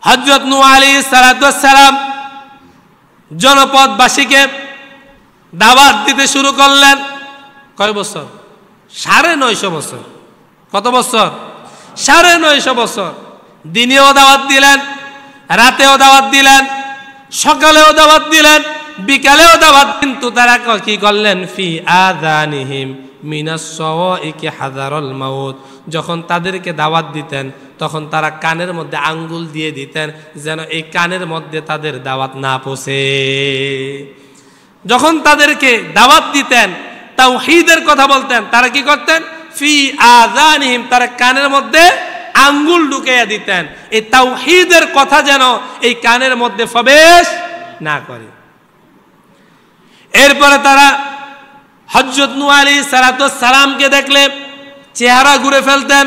হযরত নূহ আলাইহিস সালাম জনপদবাসীকে দাওয়াত দিতে শুরু করলেন। কয় বছর? 950 বছর। কত বছর? 950 বছর। দিনেও দাওয়াত দিলেন, রাতেও দাওয়াত দিলেন, সকালেও দাওয়াত দিলেন, বিকালেও দাওয়াত। কিন্তু তারা কি করলেন? ফি আযানিহিম মিনাস সাওয়াইকি হাযারাল মাউত। যখন তাদেরকে দাওয়াত দিতেন তখন তারা কানের মধ্যে আঙ্গুল দিয়ে দিতেন যেন এই কানের মধ্যে তাদের দাওয়াত না পৌঁছে। যখন তাদেরকে দাওয়াত দিতেন, তাওহীদের কথা বলতেন, তারা কি করতেন? ফি আযানিহিম, তারা কানের মধ্যে আঙ্গুল ঢুকাইয়া দিতেন এই তাওহীদের কথা যেন এই কানের মধ্যে প্রবেশ না করে। এরপরে তারা হযরত নূহ আলাইহিস সালামকে দেখলে চেহারা ঘুরে ফেলতেন,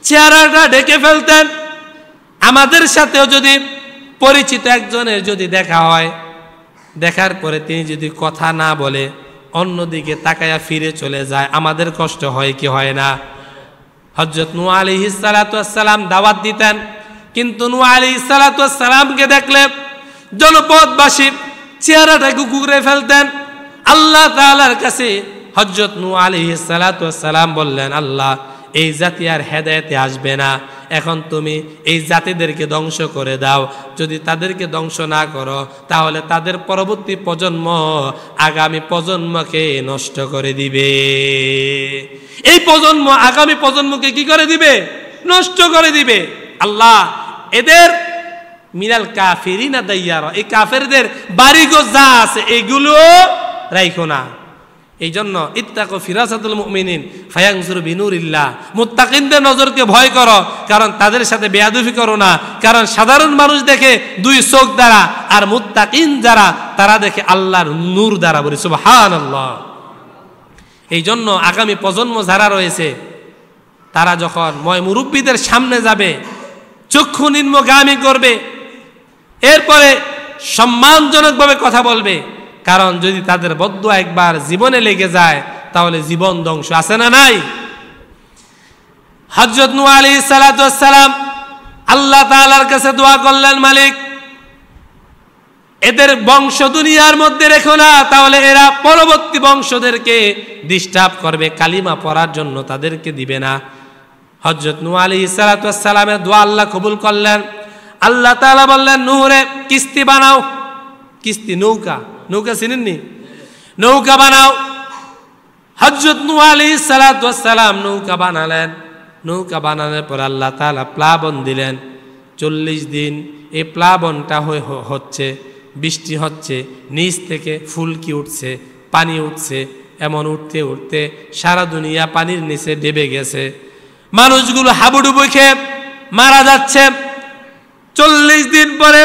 চেহারাটা ঢেকে ফেলতেন। আমাদের সাথেও যদি পরিচিত একজনের যদি দেখা হয়, দেখার পরে তিনি যদি কথা না বলে অন্যদিকে তাকায়া ফিরে চলে যায়, আমাদের কষ্ট হয় কি হয় না? হযরত নূহ আলাইহিস সালাম দাওয়াত দিতেন, কিন্তু নূহ আলাইহিস সালামকে দেখলে জনপদবাসী চেহারাটাকে ঘুরে ফেলতেন। আল্লাহ তাআলার কাছে হযরত নূহ আলাইহিস সালাম বললেন, আল্লাহ, এই জাতি আর হেদায়েতে আসবে না, এখন তুমি এই জাতিদেরকে ধ্বংস করে দাও। যদি তাদেরকে ধ্বংস না করো তাহলে তাদের পরবর্তী প্রজন্ম আগামী প্রজন্মকে নষ্ট করে দিবে। এই প্রজন্ম আগামী প্রজন্মকে কি করে দিবে? নষ্ট করে দিবে। আল্লাহ এদের মিনাল কাফিরিনা দাইয়ারা, এই কাফেরদের বাড়িঘর যা আছে এগুলো রাইখো না। এই জন্য ইত্তাকু ফিরাসাতুল মুমিনিন ফায়ানজুরু বিনুরিল্লাহ, মুত্তাকিনদের নজরকে ভয় করো, কারণ তাদের সাথে বেয়াদবি করো না। কারণ সাধারণ মানুষ দেখে দুই চোখ দ্বারা, আর মুত্তাকিন যারা তারা দেখে আল্লাহর নূর দ্বারা। বলি সুবহানাল্লাহ। এই জন্য আগামী প্রজন্ম যারা রয়েছে তারা যখন ময় মুরব্বীদের সামনে যাবে চক্ষু নিম্নগামী করবে, এরপরে সম্মানজনকভাবে কথা বলবে। কারণ যদি তাদের বদদুয়া একবার জীবনে লেগে যায় তাহলে জীবন ধ্বংস। আছে না নাই? হযরত নূহ আলাইহিস সালাম আল্লাহ তাআলার কাছে দোয়া করলেন, মালিক এদের বংশ দুনিয়ার মধ্যে রেখো না, তাহলে এরা পরবর্তী বংশদেরকে ডিস্টার্ব করবে, কালিমা পড়ার জন্য তাদেরকে দিবে না। হযরত নূহ আলাইহিস সালামের দোয়া আল্লাহ কবুল করলেন। আল্লাহ তাআলা বললেন, নূহ রে কিস্তি বানাও। কিস্তি নৌকা, নৌকা চিনেননি? নৌকা বানাও। হযরত নূহ আলাইহিস সালাম নৌকা বানালেন। নৌকা বানানোর পর আল্লাহ তাআলা প্লাবন দিলেন। 40 দিন এই প্লাবনটা হচ্ছে, বৃষ্টি হচ্ছে, নিচ থেকে ফুলকি উঠছে, পানি উঠছে, এমন উঠতে উঠতে সারা দুনিয়া পানির নিচে ডেবে গেছে। মানুষগুলো হাবুডুবু খেয়ে মারা যাচ্ছে। 40 দিন পরে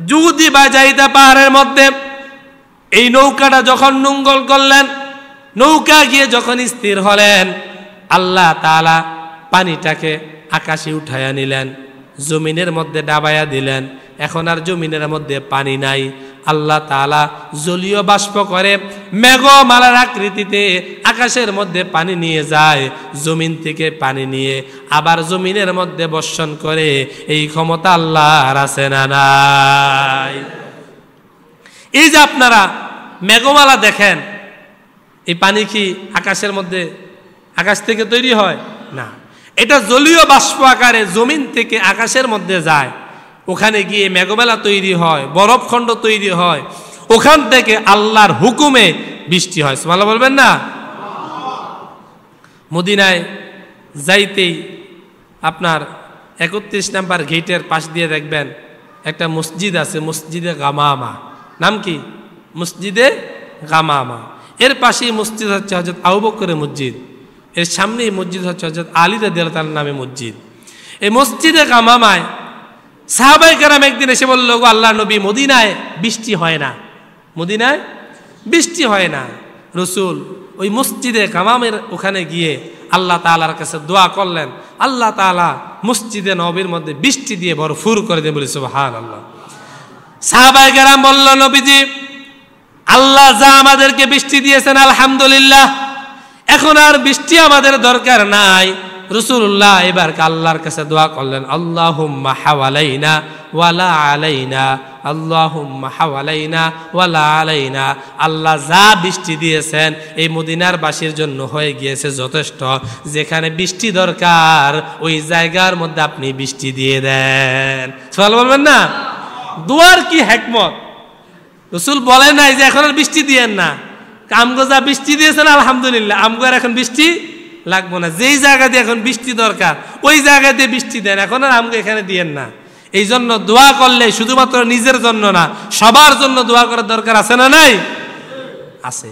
যুদি বাজাইতা পাহাড়ের মধ্যে এই নৌকাটা যখন নোঙ্গল করলেন, নৌকা গিয়ে যখন স্থির হলেন, আল্লাহ তাআলা পানিটাকে আকাশে উঠাইয়া নিলেন, জমিনের মধ্যে ডাবাইয়া দিলেন। এখন আর জমিনের মধ্যে পানি নাই। আল্লাহ তাআলা জলীয় বাষ্প করে মেঘমালার আকৃতিতে আকাশের মধ্যে পানি নিয়ে যায়, জমিন থেকে পানি নিয়ে আবার জমিনের মধ্যে বর্ষণ করে। এই ক্ষমতা আল্লাহর আছে না নাই? এই যে আপনারা মেঘমালা দেখেন, এই পানি কি আকাশের মধ্যে, আকাশ থেকে তৈরি হয় না? এটা জলীয় বাষ্প আকারে জমিন থেকে আকাশের মধ্যে যায়, ওখানে গিয়ে মেঘমালা তৈরি হয়, বরফখণ্ড তৈরি হয়, ওখান থেকে আল্লাহর হুকুমে বৃষ্টি হয়। সুবহানাল্লাহ বলবেন না? মদিনায় যাইতেই আপনার 31 নাম্বার গেটের পাশ দিয়ে দেখবেন একটা মসজিদ আছে, মসজিদে গামামা। নাম কি? মসজিদে গামামা। এর পাশেই মসজিদ হচ্ছে হযরত আবু বকরের মসজিদ, এর সামনেই মসজিদ হচ্ছে হযরত আলী রাদিয়াল্লাহু তাআলার নামে মসজিদ। এই মসজিদে গামামায় সাহাবায়ে কেরাম একদিন এসে বলল, গো আল্লাহর নবী, মদিনায় বৃষ্টি হয় না, মদিনায় বৃষ্টি হয় না। রাসূল ওই মসজিদে গামামের ওখানে গিয়ে আল্লাহ তাআলার কাছে দোয়া করলেন, আল্লাহ তাআলা মসজিদে নববীর মধ্যে বৃষ্টি দিয়ে ভরপুর করে দেন। বলি সুবহানাল্লাহ। সাহাবায়ে কেরাম বলল, নবীজি, আল্লাহ যা আমাদেরকে বৃষ্টি দিয়েছেন আলহামদুলিল্লাহ, এখন আর বৃষ্টি আমাদের দরকার নাই, রাসূলুল্লাহ এবার আল্লাহর কাছে দোয়া করলেন, আল্লাহুম্মা হাওয়ালাইনা ওয়ালা আলাইনা, আল্লাহুম্মা হাওয়ালাইনা ওয়ালা আলাইনা। আল্লাহ যা বৃষ্টি দিয়েছেন এই মদিনার বাসীর জন্য হয়ে গিয়েছে যথেষ্ট। যেখানে বৃষ্টি দরকার ওই জায়গার মধ্যে আপনি বৃষ্টি দিয়ে দেন। সুবহানাল্লাহ বলবেন না? দোয়ার কি হিকমত! রাসূল বলে নাই যে এখন আর বৃষ্টি দিয়েন না, আমগো যা বৃষ্টি দিয়েছেন আলহামদুলিল্লাহ, আমগো আর এখন বৃষ্টি লাগবো না। যেই জায়গা দিয়ে এখন বৃষ্টি দরকার ওই জায়গা দিয়ে বৃষ্টি দেন, এখন আর আমগো এখানে দিয়েন না। এই জন্য দোয়া করলে শুধুমাত্র নিজের জন্য না, সবার জন্য দোয়া করার দরকার আছে না নাই? আছে।